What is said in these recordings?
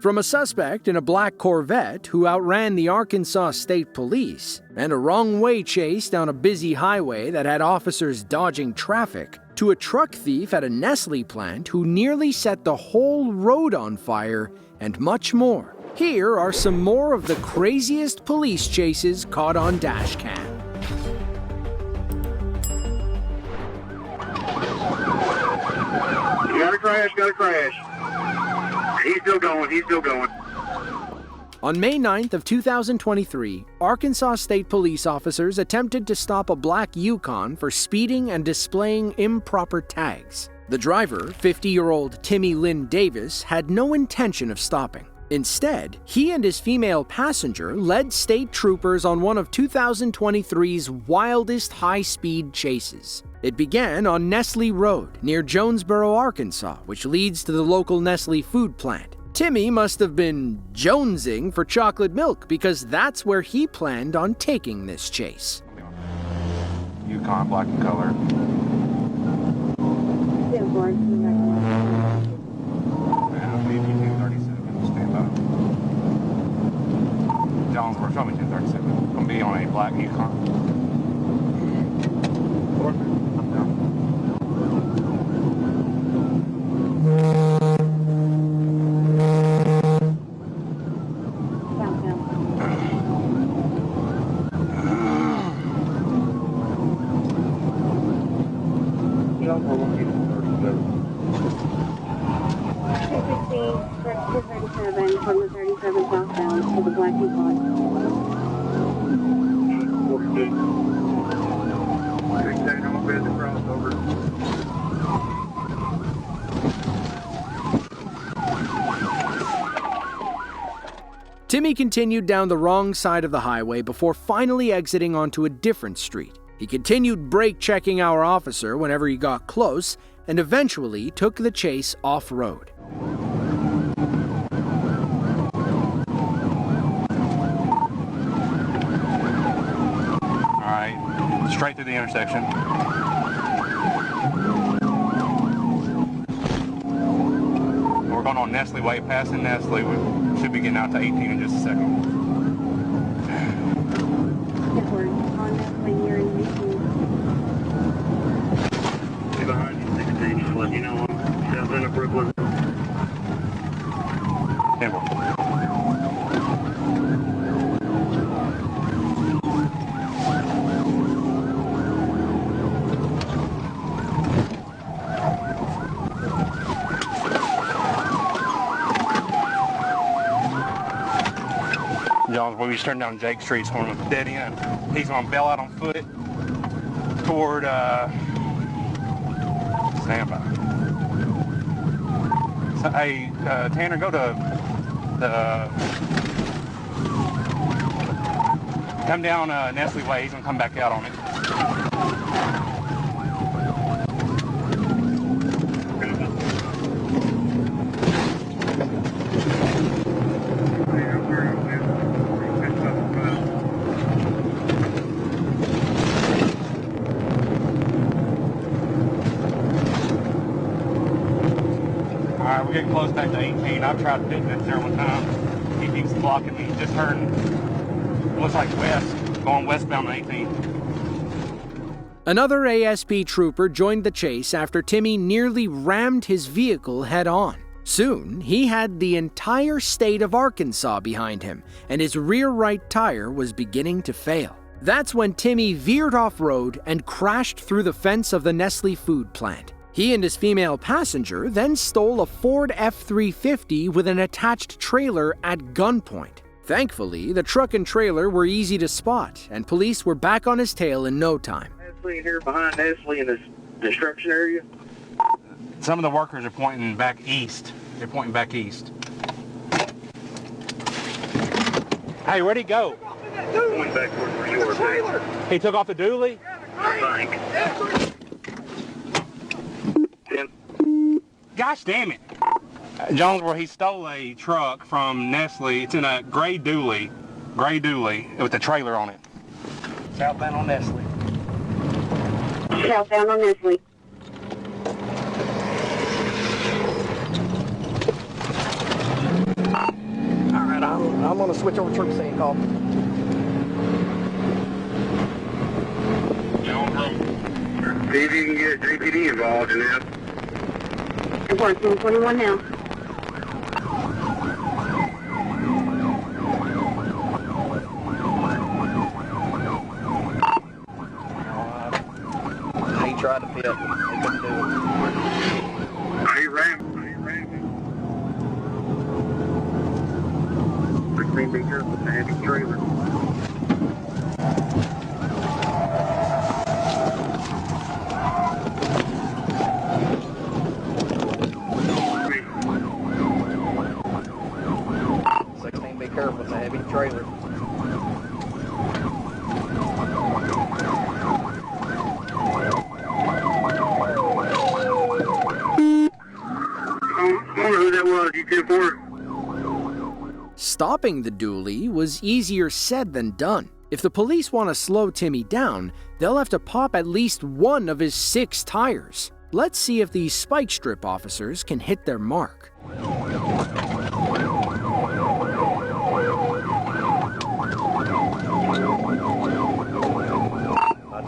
From a suspect in a black Corvette who outran the Arkansas State Police, and a wrong-way chase down a busy highway that had officers dodging traffic, to a truck thief at a Nestle plant who nearly set the whole road on fire, and much more. Here are some more of the craziest police chases caught on dashcam. Got a crash. He's still going. On May 9th of 2023, Arkansas State Police officers attempted to stop a black Yukon for speeding and displaying improper tags. The driver, 50-year-old Timmy Lynn Davis, had no intention of stopping. Instead, he and his female passenger led state troopers on one of 2023's wildest high-speed chases. It began on Nestle Road near Jonesboro, Arkansas, which leads to the local Nestle food plant. Timmy must have been jonesing for chocolate milk because that's where he planned on taking this chase. Yukon, black in color. Stand by. Jonesboro, show me 237. It's going to be on a black Yukon. From the 37 southbound to the black Yukon. Timmy continued down the wrong side of the highway before finally exiting onto a different street. He continued brake-checking our officer whenever he got close and eventually took the chase off-road. Straight through the intersection. We're going on Nestle Way, passing Nestle. We should be getting out to 18 in just a second. Yes, we're on Nestle here in Yukon. Behind you, 16, just let you know I'm south end of Brooklyn. Temple. When we just turned down Jake Street, going with a dead end. He's going to bail out on foot toward standby. So, hey, Tanner, go to the come down Nestle Way. He's going to come back out on it. We're getting close back to 18. I've tried to do this there one time. He keeps blocking me. Just turned, looks like west, going westbound on 18. Another ASP trooper joined the chase after Timmy nearly rammed his vehicle head-on. Soon, he had the entire state of Arkansas behind him, and his rear right tire was beginning to fail. That's when Timmy veered off-road and crashed through the fence of the Nestle food plant. He and his female passenger then stole a Ford F-350 with an attached trailer at gunpoint. Thankfully, the truck and trailer were easy to spot, and police were back on his tail in no time. Nestle here behind Nestle in this destruction area. Some of the workers are pointing back east. They're pointing back east. Hey, where'd he go? Going back towards where you were. He took off the dually? I think. Gosh damn it. Jonesboro, he stole a truck from Nestle. It's in a gray dually with a trailer on it. Southbound on Nestle. Southbound on Nestle. I'm going to switch over to troop scene call. See if you can get JPD involved in this. Report 21 now. He tried to pit. He couldn't do it. Are you ready? 16 be careful with the heavy trailer. Be careful, it's a heavy trailer. I wonder who that was, you 10-4. Stopping the dually was easier said than done. If the police want to slow Timmy down, they'll have to pop at least one of his 6 tires. Let's see if these spike strip officers can hit their mark.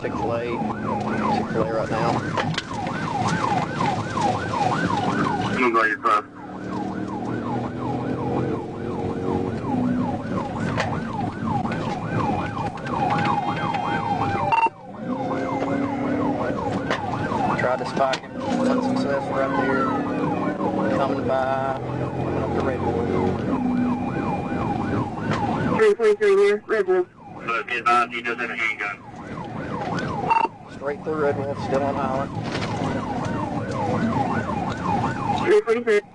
Chick-fil-A right now. I'm glad you're fine. Tried to spike him. Unsuccessful right there. Coming by. Coming up the red one. 323 here, Red Wolf. But get by, he does have a handgun. Straight through Red Wolf, still on island. 346.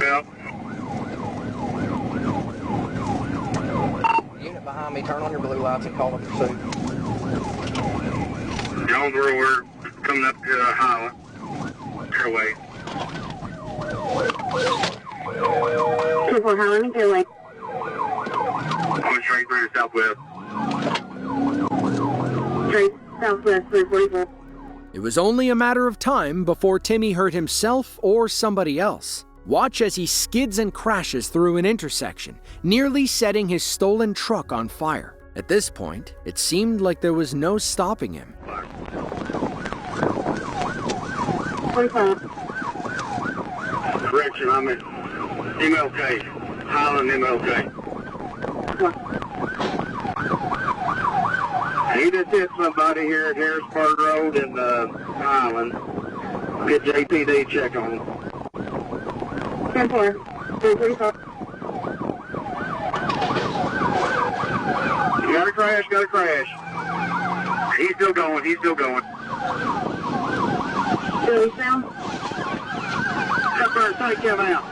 Yeah. Unit behind me, turn on your blue lights and call a pursuit. Jonesboro, we're coming up to Highland. Airway. 24 Highland and Getaway. Going straight through the southwest. Straight southwest 344. It was only a matter of time before Timmy hurt himself or somebody else. Watch as he skids and crashes through an intersection, nearly setting his stolen truck on fire. At this point, it seemed like there was no stopping him. 25. Correction, I'm at MLK. Highland MLK. He just hit somebody here at Harrisburg Road in Highland. Get JPD check on him. 10-4. 345. Got a crash. He's still going. Billy sound. Up there, take him out.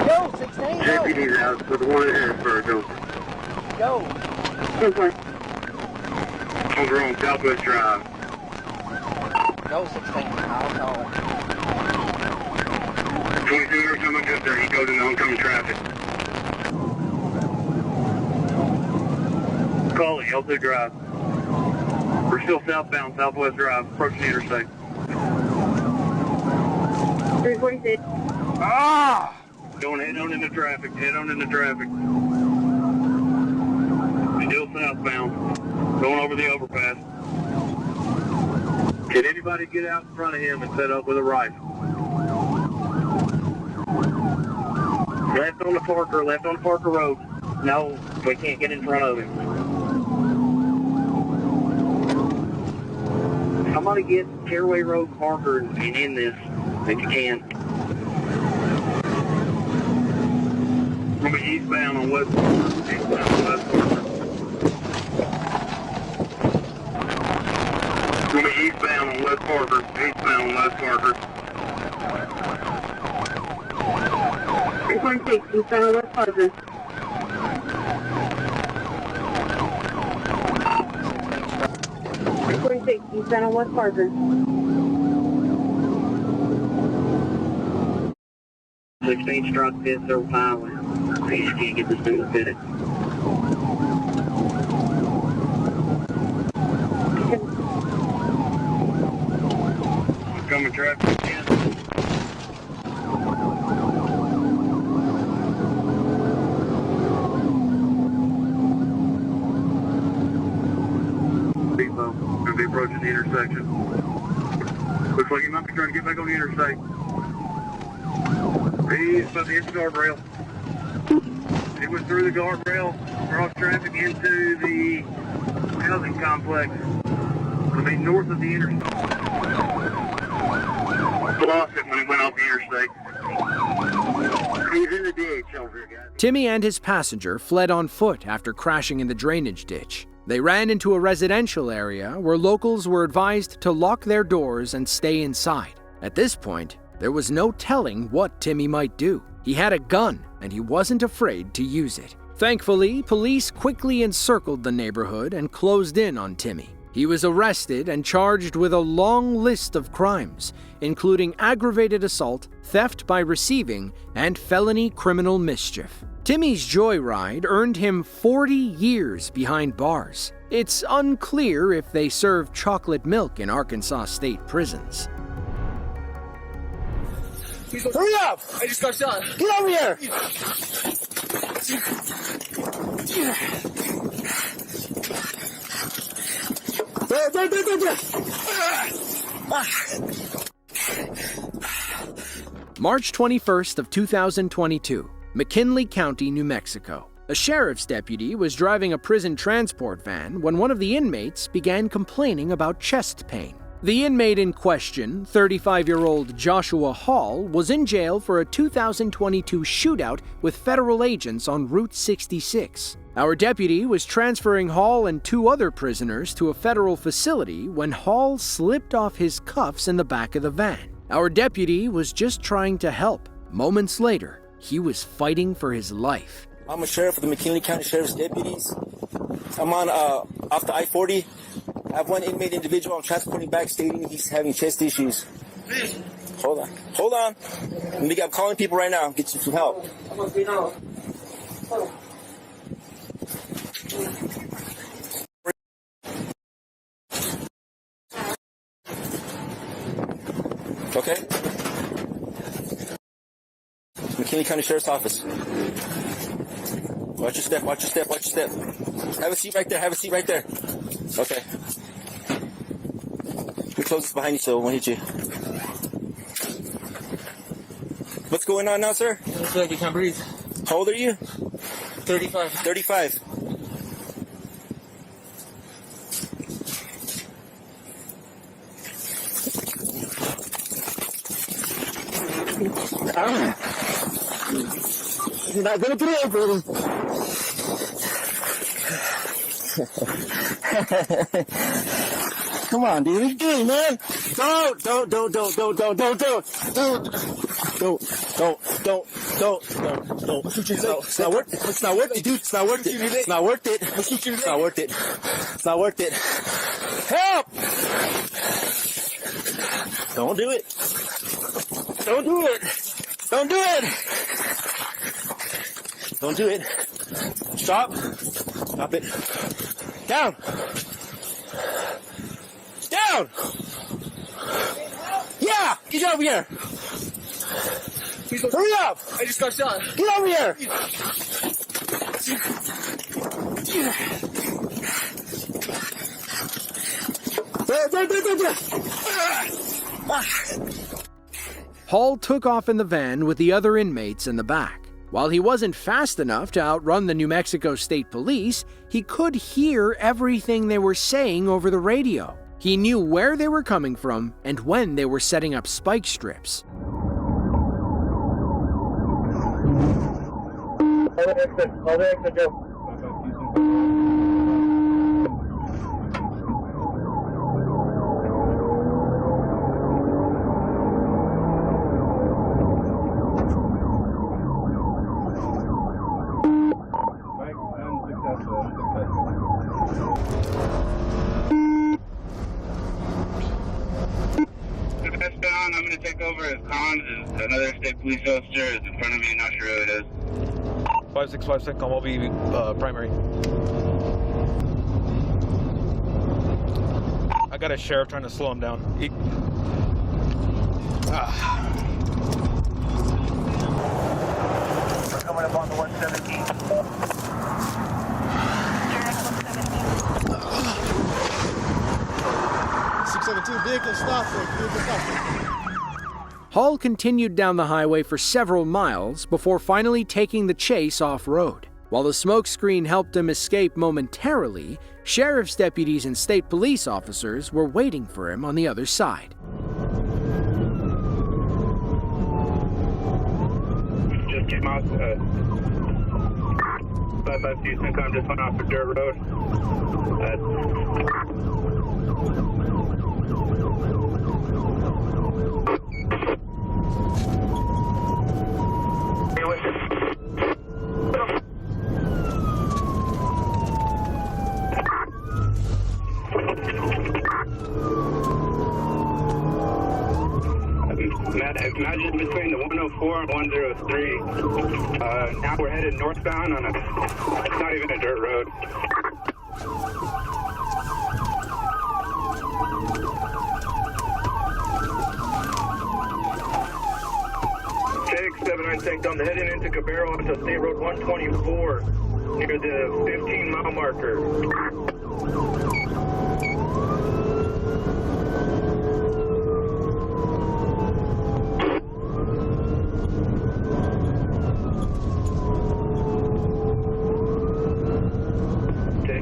Go, 16, go! Deputy's out for the one at Harrisburg. Go. 10-4. Over on Southwest Drive. Go, 16, I'll call it. 22 coming up there. He goes in the oncoming traffic. Call it, L2 Drive. We're still southbound, Southwest Drive, approaching the interstate. 346. Ah! Going head on into traffic. Still southbound. Going over the overpass. Can anybody get out in front of him and set up with a rifle? Left on the Parker Road. No, we can't get in front of him. Somebody get Caraway Road Parker and in this, if you can. We'll be eastbound on West Parker. We'll be eastbound on West Parker. 346, eastbound on West Parker. 346, eastbound on West Parker. 16 struck pit several times. I just can't get this thing to fit it. truck. Again. Depot, going to be approaching the intersection. Looks like he might be trying to get back on the interstate. He's by the edge of the guardrail. He went through the guardrail, cross traffic into the housing complex. Going to be north of the interstate. Lost it when he went off the interstate. He's in the ditch over here, guys. Timmy and his passenger fled on foot after crashing in the drainage ditch. They ran into a residential area where locals were advised to lock their doors and stay inside. At this point, there was no telling what Timmy might do. He had a gun, and he wasn't afraid to use it. Thankfully, police quickly encircled the neighborhood and closed in on Timmy. He was arrested and charged with a long list of crimes, including aggravated assault, theft by receiving, and felony criminal mischief. Timmy's joyride earned him 40 years behind bars. It's unclear if they serve chocolate milk in Arkansas state prisons. Hurry up! I just got shot. Get over here! March 21st of 2022, McKinley County, New Mexico. A sheriff's deputy was driving a prison transport van when one of the inmates began complaining about chest pain. The inmate in question, 35-year-old Joshua Hall, was in jail for a 2022 shootout with federal agents on Route 66. Our deputy was transferring Hall and two other prisoners to a federal facility when Hall slipped off his cuffs in the back of the van. Our deputy was just trying to help. Moments later, he was fighting for his life. I'm a sheriff of the McKinley County Sheriff's Deputies. I'm on off the I-40. I have one inmate individual I'm transporting back stating he's having chest issues. Hold on. I'm calling people right now. Get you some help. Okay. McKinley County Sheriff's Office. Watch your step. Have a seat right there. Okay. We close this behind you so it won't hit you. What's going on now, sir? I feel like you can't breathe. How old are you? 35. 35. You're not gonna get it, brother. Come on, dude. What are you doing, man? Don't. Shoot yourself. It's not worth it. It's not worth it, dude. It's not worth it. It's not worth it. It's not worth it. It's not worth it. Help! Don't do it. Don't do it. Don't do it. Don't do it. Stop. Stop it. Down. Down. Yeah. Get over here. Hurry up. I just got shot. Get over here. Hall took off in the van with the other inmates in the back. While he wasn't fast enough to outrun the New Mexico State Police, he could hear everything they were saying over the radio. He knew where they were coming from and when they were setting up spike strips. I'm going to take over as Cons. Another state police officer is in front of me. Not sure who it is. 5656 on will be primary. I got a sheriff trying to slow him down. We're coming up on the 117. 617 vehicle stop. Vehicle stop. Hall continued down the highway for several miles before finally taking the chase off-road. While the smokescreen helped him escape momentarily, sheriff's deputies and state police officers were waiting for him on the other side. Just came out, 552 Syncom just went off the dirt road. Imagine between the 104 and 103. Now we're headed northbound on it's not even a dirt road. KX-79 Syncom heading into Cabero onto State Road 124 near the 15-mile marker.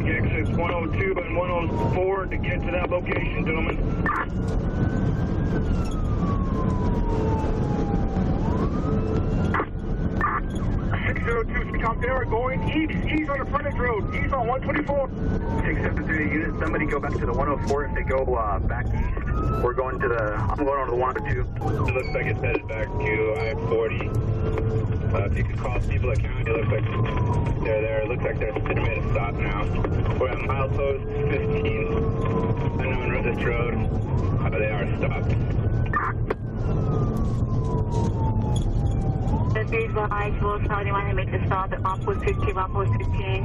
Exits 102 and 104 to get to that location, gentlemen. 602 Syncom, they are going east on the frontage road, east on 124. 673 units, somebody go back to the 104 if they go back east. We're going to I'm going on to the 102. It looks like it's headed back to I-40. If you could call people at county, it looks like they're there. It looks like they're made a stop now. We're at milepost 15, unknown this road. They are stopped. Please advise, will somebody want to make the stop at milepost 15, milepost 15?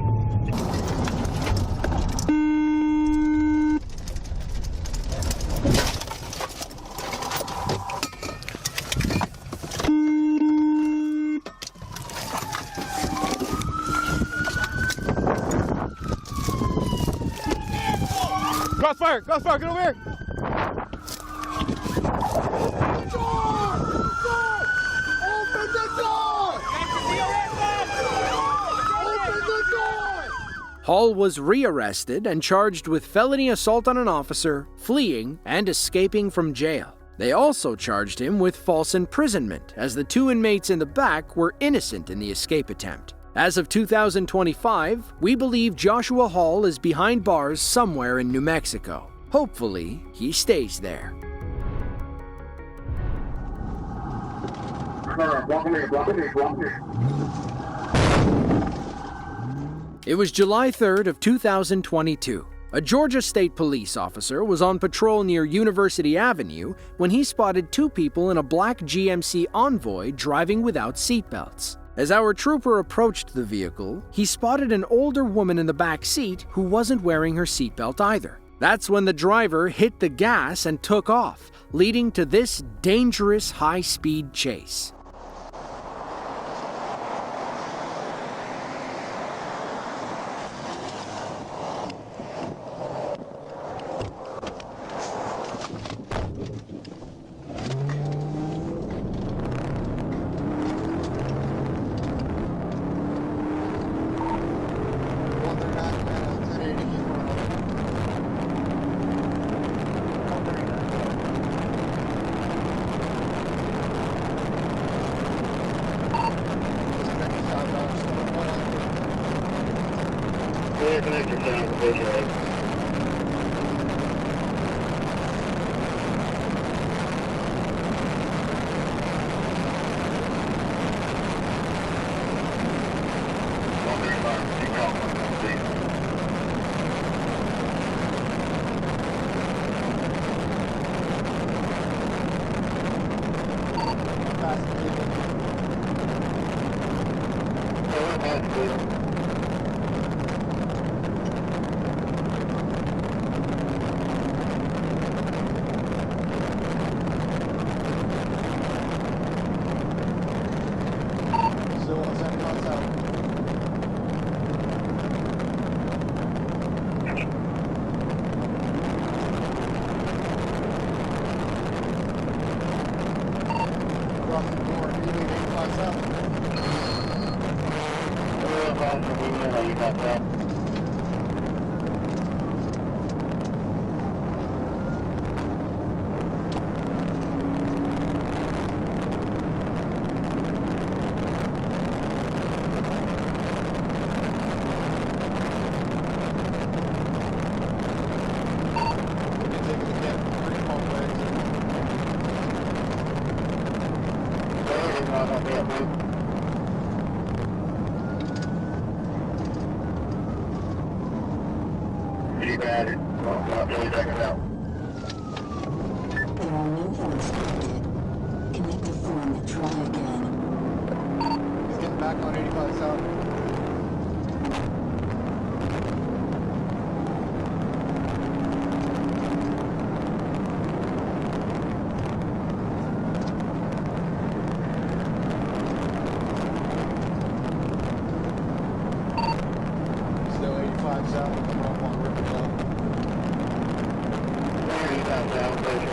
Crossfire, get over here! Hall was rearrested and charged with felony assault on an officer, fleeing, and escaping from jail. They also charged him with false imprisonment, as the two inmates in the back were innocent in the escape attempt. As of 2025, we believe Joshua Hall is behind bars somewhere in New Mexico. Hopefully, he stays there. It was July 3rd of 2022. A Georgia State Police officer was on patrol near University Avenue when he spotted two people in a black GMC Envoy driving without seatbelts. As our trooper approached the vehicle, he spotted an older woman in the back seat who wasn't wearing her seatbelt either. That's when the driver hit the gas and took off, leading to this dangerous high-speed chase. Keep at it. Not really checking out. There are no votes detected. Connect to phone and try again. He's getting back on 85 south. Still 85 south, coming up on River Bluff. 85 south, please.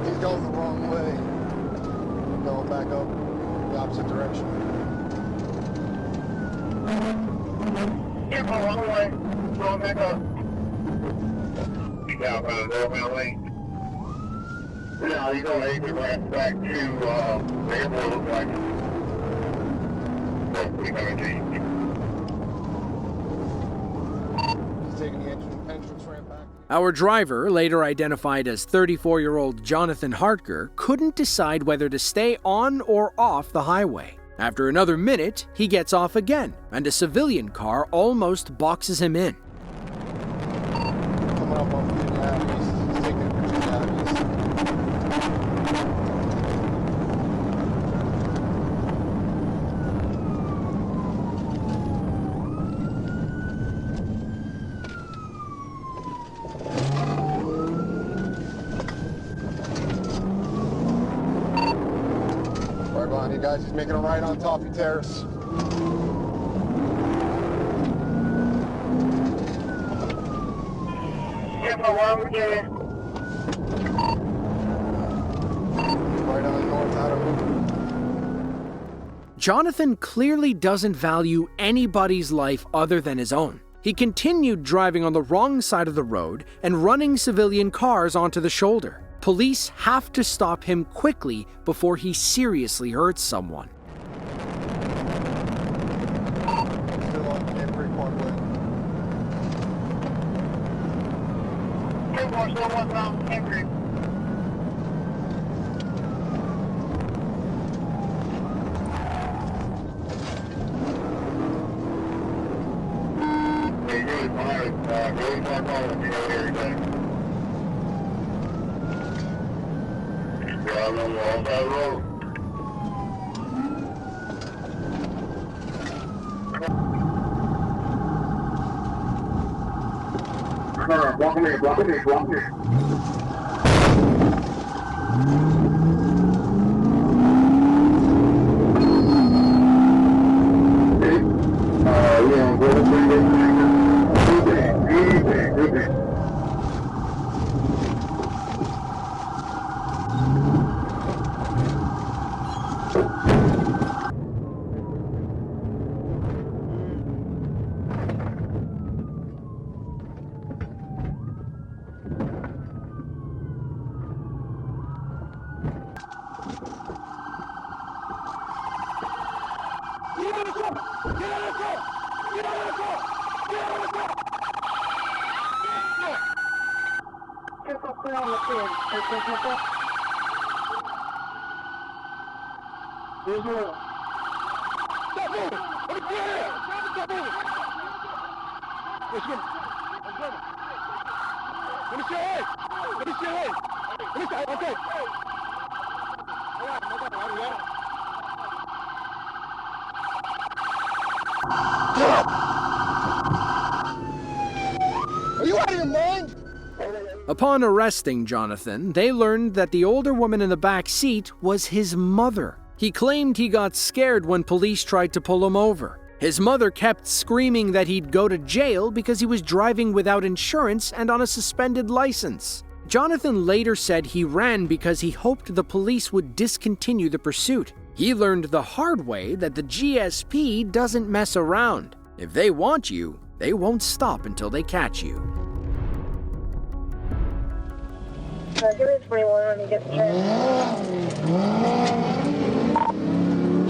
He's going the wrong way. I'm going back up the opposite direction. Yeah, go wrong way. Going back up. He's out by the northbound lane. No, he's going 80 right back to the airport, looks like. We coming to you. He's taking the entrance ramp back. Our driver, later identified as 34-year-old Jonathan Hartger, couldn't decide whether to stay on or off the highway. After another minute, he gets off again, and a civilian car almost boxes him in. Coming up on Virginia Ave East. He's taking Virginia Ave East. Right behind you guys. He's making a right on Toffee Terrace. Yeah, go wrong again. Right on North Outer. Jonathan clearly doesn't value anybody's life other than his own. He continued driving on the wrong side of the road and running civilian cars onto the shoulder. Police have to stop him quickly before he seriously hurts someone. Still on Canterbury Parkway. Two more, still one round, Henry. Hey, really fine. Really fine call if you know everything. Driving on the wrong side of the road. Block me, block me, block me. Yeah, good day. Are you out of your mind? Upon arresting Jonathan, they learned that the older woman in the back seat was his mother. He claimed he got scared when police tried to pull him over. His mother kept screaming that he'd go to jail because he was driving without insurance and on a suspended license. Jonathan later said he ran because he hoped the police would discontinue the pursuit. He learned the hard way that the GSP doesn't mess around. If they want you, they won't stop until they catch you. Give me 21 when you get the chance.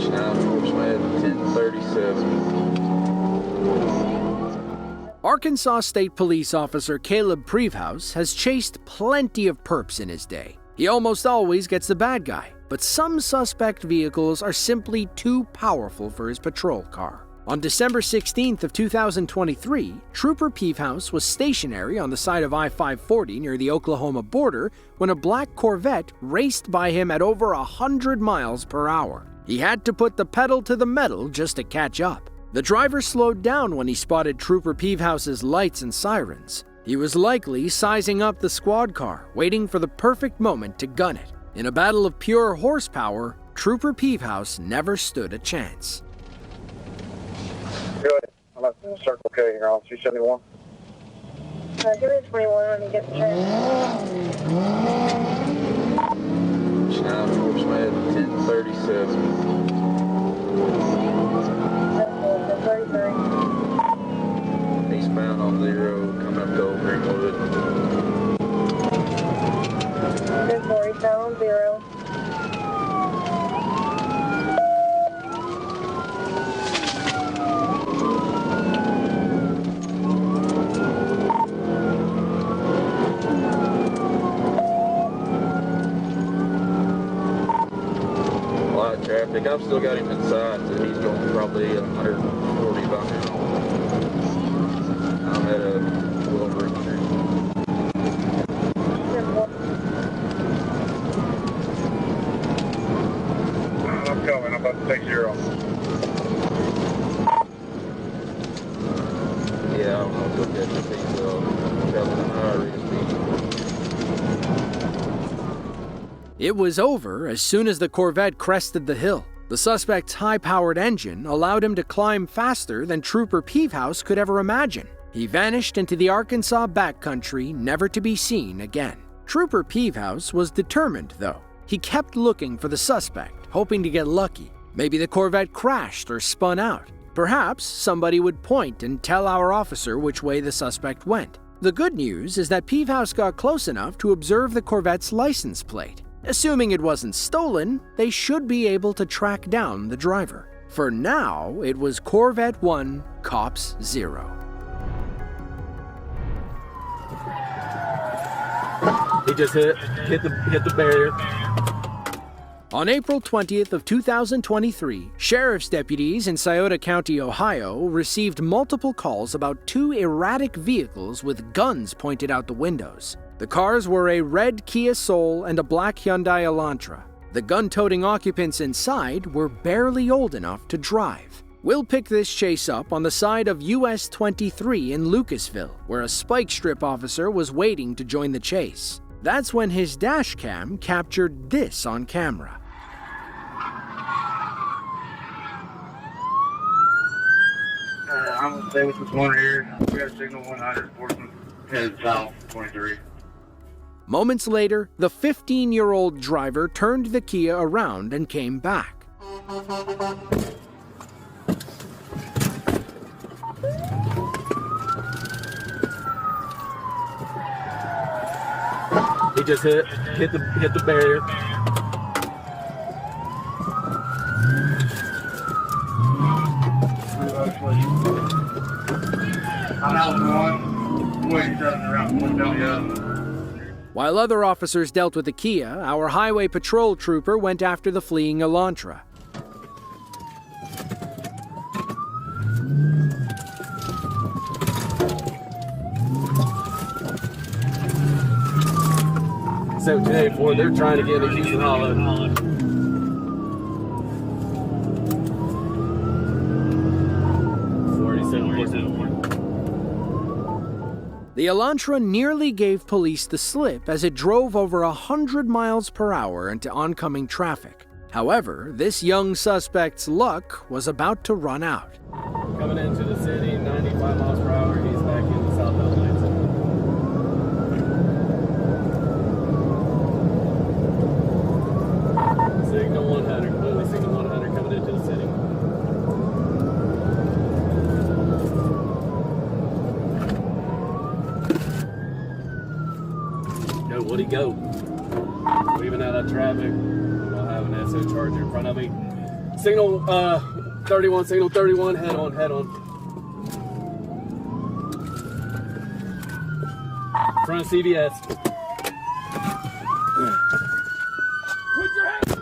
Now, 1037. Arkansas State Police Officer Caleb Prevehouse has chased plenty of perps in his day. He almost always gets the bad guy, but some suspect vehicles are simply too powerful for his patrol car. On December 16th of 2023, Trooper Prevehouse was stationary on the side of I-540 near the Oklahoma border when a black Corvette raced by him at over 100 miles per hour. He had to put the pedal to the metal just to catch up. The driver slowed down when he spotted Trooper Prevehouse's lights and sirens. He was likely sizing up the squad car, waiting for the perfect moment to gun it. In a battle of pure horsepower, Trooper Prevehouse never stood a chance. Good. I'm at Circle K here on 271. Give me 21 when you get the chance. Now, 1037. 33. Eastbound on 0, coming up to Old Greenwood. Good boy, down 0. Traffic. I've still got him inside, so he's going probably 140 by now. I'm at a Wilbur Street. I'm coming. I'm about to take 0. Yeah, I don't know if he'll catch the speed, so traveling at higher rate of speed. It was over as soon as the Corvette crested the hill. The suspect's high-powered engine allowed him to climb faster than Trooper Prevehouse could ever imagine. He vanished into the Arkansas backcountry, never to be seen again. Trooper Prevehouse was determined, though. He kept looking for the suspect, hoping to get lucky. Maybe the Corvette crashed or spun out. Perhaps somebody would point and tell our officer which way the suspect went. The good news is that Prevehouse got close enough to observe the Corvette's license plate. Assuming it wasn't stolen, they should be able to track down the driver. For now, it was Corvette 1, Cops 0. He just hit the barrier. On April 20th of 2023, sheriff's deputies in Scioto County, Ohio, received multiple calls about 2 erratic vehicles with guns pointed out the windows. The cars were a red Kia Soul and a black Hyundai Elantra. The gun-toting occupants inside were barely old enough to drive. We'll pick this chase up on the side of US 23 in Lucasville, where a spike strip officer was waiting to join the chase. That's when his dash cam captured this on camera. I'm going to stay with this one here. We got a signal 100, Portsmouth, headed south, 23. Moments later, the 15-year-old driver turned the Kia around and came back. He just hit the barrier. I'm out one. Wait, turning around. One down the other. While other officers dealt with the Kia, our highway patrol trooper went after the fleeing Elantra. $1784, they're trying to get into Houston Hollow. The Elantra nearly gave police the slip as it drove over 100 miles per hour into oncoming traffic. However, this young suspect's luck was about to run out. Coming into the city, 95 miles per hour, he's back in the southbound lane. Signal 100, clearly signal 100 coming into the city. Go, Woody, go. Weaving out of traffic. I'll have an SO Charger in front of me. Signal 31, signal 31, head on, head on. Front of CVS. Put your hands up!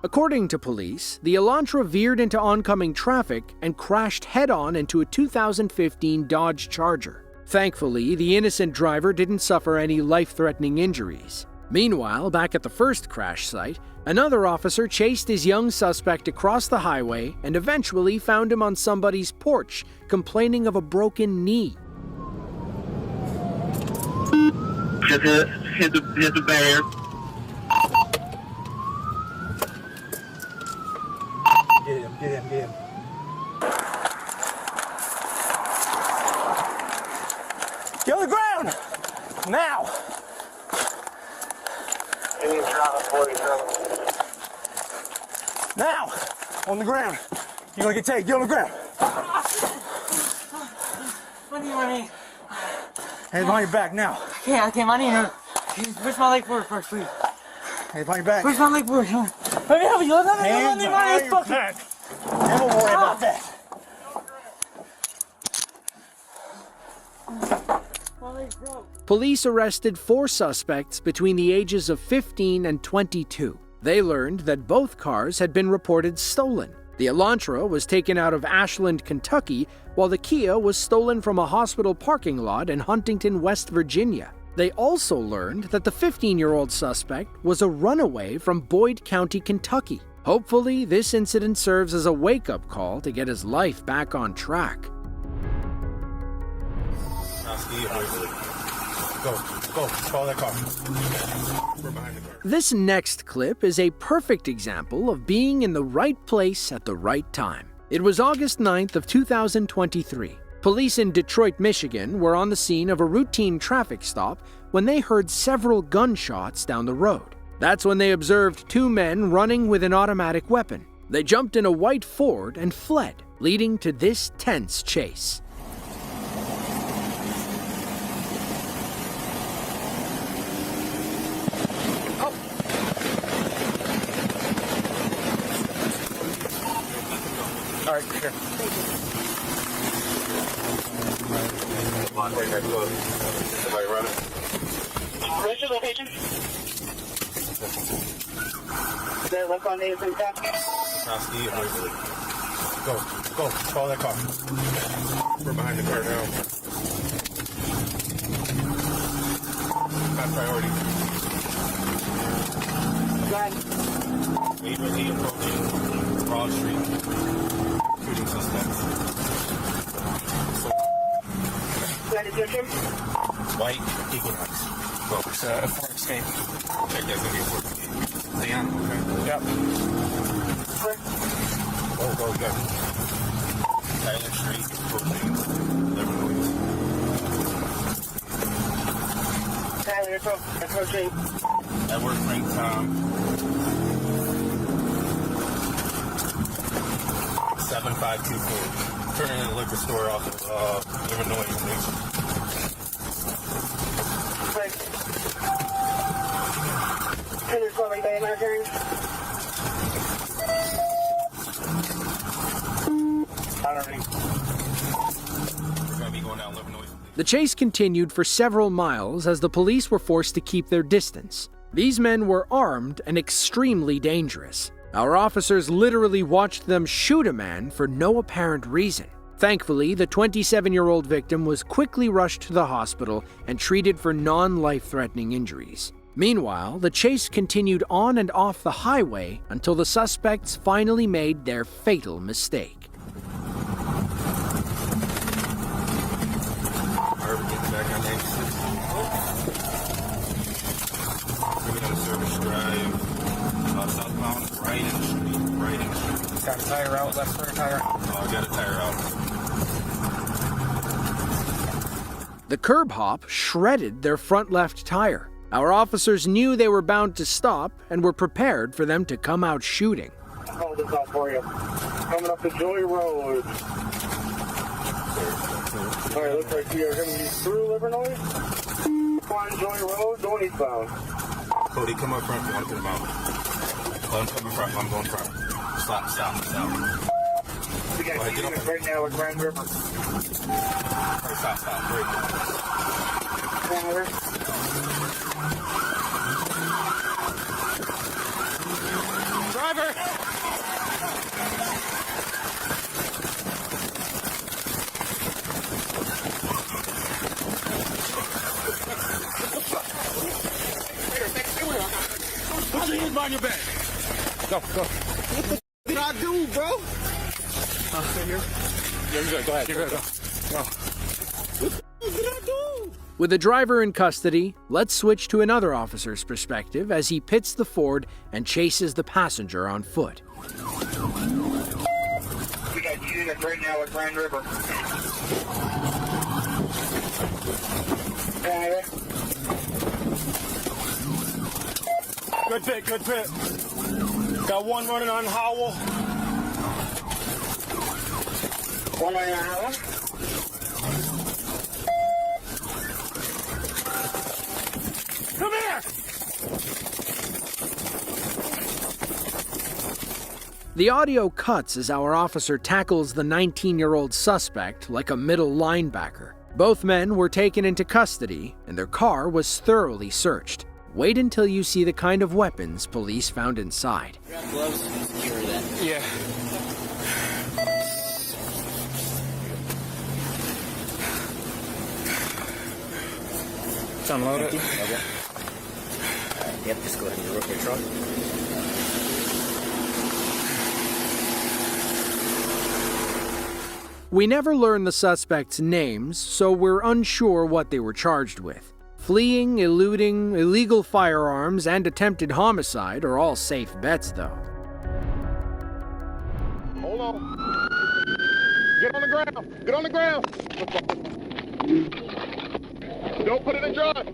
According to police, the Elantra veered into oncoming traffic and crashed head-on into a 2015 Dodge Charger. Thankfully, the innocent driver didn't suffer any life-threatening injuries. Meanwhile, back at the first crash site, another officer chased his young suspect across the highway and eventually found him on somebody's porch, complaining of a broken knee. Just hit the barrier. Get him, get him, get him. Get on the ground! Now! Now! On the ground. You're gonna get taken. Get on the ground. Money. Hands behind your back now. I can't, money. Push my leg forward first, please. Hands behind your back. Push my leg forward. Let me help you. Hands behind your back. And we'll worry about that. Police arrested 4 suspects between the ages of 15 and 22. They learned that both cars had been reported stolen. The Elantra was taken out of Ashland, Kentucky, while the Kia was stolen from a hospital parking lot in Huntington, West Virginia. They also learned that the 15-year-old suspect was a runaway from Boyd County, Kentucky. Hopefully, this incident serves as a wake-up call to get his life back on track. Go, follow that car. We're behind the car. This next clip is a perfect example of being in the right place at the right time. It was August 9th of 2023. Police in Detroit, Michigan were on the scene of a routine traffic stop when they heard several gunshots down the road. That's when they observed 2 men running with an automatic weapon. They jumped in a white Ford and fled, leading to this tense chase. All right, here. Somebody running. Where's your location? Is there a look on the inside? Go, follow that car. We're behind the car now. High priority. Go ahead. 8 approaching Broad Street. Shooting suspects. Go ahead, is your trim? White Equinox. Well, it's a Ford Escape. Check that's gonna be a Ford Escape. Leon? Okay. Yep. Go. Tyler Street, approaching Illinois. Tyler, approaching. Edward Frank Tom. 7524. Turning in the liquor store off of Illinois. Turner's calling by emergency. We're going to be going down Illinois. The chase continued for several miles as the police were forced to keep their distance. These men were armed and extremely dangerous. Our officers literally watched them shoot a man for no apparent reason. Thankfully, the 27-year-old victim was quickly rushed to the hospital and treated for non-life-threatening injuries. Meanwhile, the chase continued on and off the highway until the suspects finally made their fatal mistake. Back on 96. Moving on Service Drive, southbound, right in the street. Got a tire out, left rear tire. Oh, I got a tire out. The curb hop shredded their front left tire. Our officers knew they were bound to stop and were prepared for them to come out shooting. I'll hold this out for you. Coming up the Joy Road. All right, looks like we are going to be through Livernois. On Joy Road, going eastbound. Cody, come up front if you want to get him out. Let him come in front. I'm going front. Stop. We got units right now at Grand River. Hey, stop. Break it. Driver! Put your hands behind your back. Go. What did I do, bro? Stay here. Yeah, you're good. Go ahead. You're good. Go. What did I do? With the driver in custody, let's switch to another officer's perspective as he pits the Ford and chases the passenger on foot. We got units right now at Grand River. Good pit. Got one running on Howell. One running on Howell? Come here! The audio cuts as our officer tackles the 19-year-old suspect like a middle linebacker. Both men were taken into custody, and their car was thoroughly searched. Wait until you see the kind of weapons police found inside. Grab gloves and secure that. Yeah. It's unloaded. Okay. Yep, just go ahead and work your truck. We never learned the suspects' names, so we're unsure what they were charged with. Fleeing, eluding, illegal firearms, and attempted homicide are all safe bets, though. Hold on. Get on the ground. Don't put it in drive.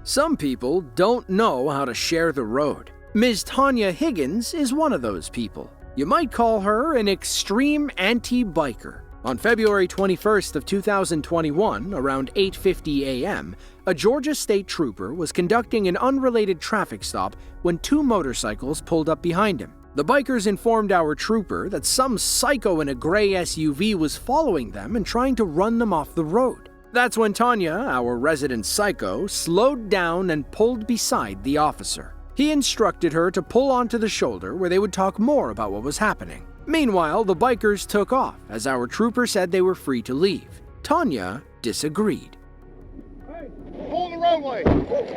Some people don't know how to share the road. Ms. Tanya Higgins is one of those people. You might call her an extreme anti-biker. On February 21st of 2021, around 8:50 a.m., a Georgia state trooper was conducting an unrelated traffic stop when two motorcycles pulled up behind him. The bikers informed our trooper that some psycho in a gray SUV was following them and trying to run them off the road. That's when Tanya, our resident psycho, slowed down and pulled beside the officer. He instructed her to pull onto the shoulder where they would talk more about what was happening. Meanwhile, the bikers took off as our trooper said they were free to leave. Tanya disagreed. Hey, pull in the roadway.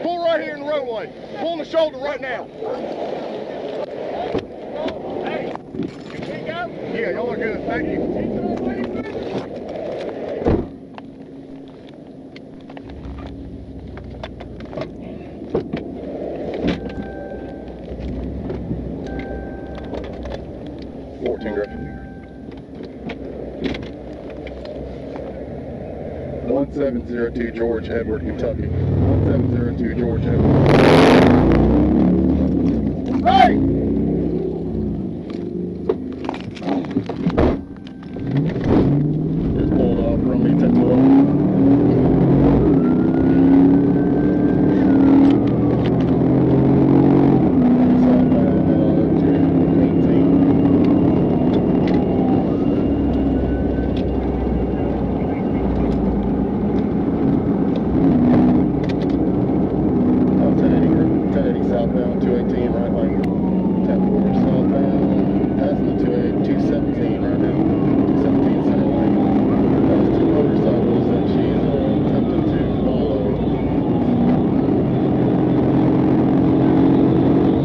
Pull right here in the roadway. Pull in the shoulder right now. Hey, you can go? Yeah, y'all are good. Thank you. 14 Griffin. 1702 George Edward, Kentucky. 1702 George Edward.